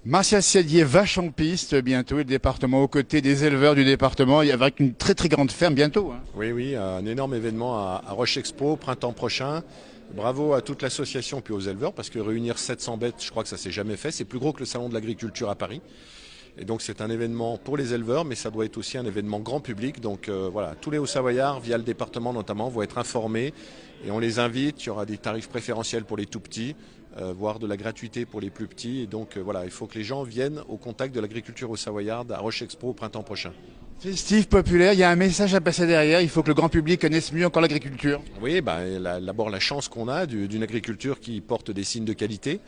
Martial Siadier, vache en piste bientôt, le département aux côtés des éleveurs du département, avec une très très grande ferme bientôt. Hein. Oui, oui, un énorme événement à Roche Expo, printemps prochain. Bravo à toute l'association puis aux éleveurs parce que réunir 700 bêtes, je crois que ça s'est jamais fait. C'est plus gros que le salon de l'agriculture à Paris. Et donc c'est un événement pour les éleveurs, mais ça doit être aussi un événement grand public. Donc voilà, tous les Hauts-Savoyards, via le département notamment, vont être informés et on les invite. Il y aura des tarifs préférentiels pour les tout petits, voire de la gratuité pour les plus petits. Et donc voilà, il faut que les gens viennent au contact de l'agriculture Hauts-Savoyarde à Roche Expo au printemps prochain. Festif, populaire, il y a un message à passer derrière, il faut que le grand public connaisse mieux encore l'agriculture. Oui, d'abord la chance qu'on a d'une agriculture qui porte des signes de qualité,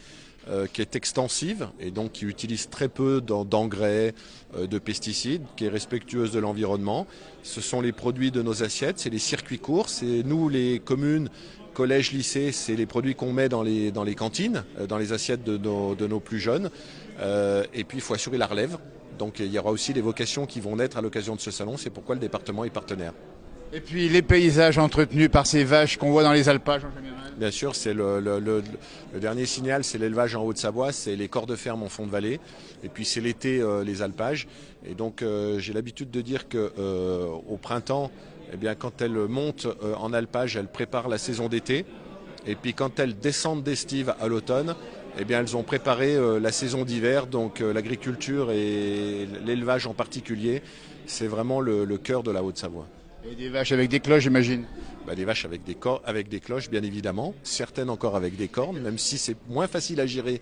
qui est extensive et donc qui utilise très peu d'engrais, de pesticides, qui est respectueuse de l'environnement. Ce sont les produits de nos assiettes, c'est les circuits courts, c'est nous les communes, collèges, lycées, c'est les produits qu'on met dans les cantines, dans les assiettes de nos plus jeunes. Et puis il faut assurer la relève. Donc il y aura aussi des vocations qui vont naître à l'occasion de ce salon, c'est pourquoi le département est partenaire. Et puis les paysages entretenus par ces vaches qu'on voit dans les alpages en général. Bien sûr, c'est le dernier signal, c'est l'élevage en Haute-Savoie, c'est les corps de ferme en fond de vallée, et puis c'est l'été les alpages. Et donc j'ai l'habitude de dire que au printemps, eh bien, quand elles montent en alpage, elles préparent la saison d'été, et puis quand elles descendent d'estive à l'automne, eh bien, elles ont préparé la saison d'hiver. Donc l'agriculture et l'élevage en particulier, c'est vraiment le cœur de la Haute-Savoie. Et des vaches avec des cloches, j'imagine. Des vaches avec des cloches, bien évidemment. Certaines encore avec des cornes, même si c'est moins facile à gérer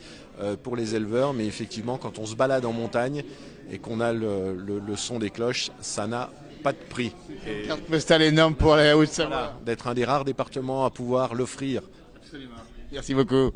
pour les éleveurs. Mais effectivement, quand on se balade en montagne et qu'on a le son des cloches, ça n'a pas de prix. Une carte postale énorme pour la Haute-Savoie. Voilà, d'être un des rares départements à pouvoir l'offrir. Absolument. Merci beaucoup.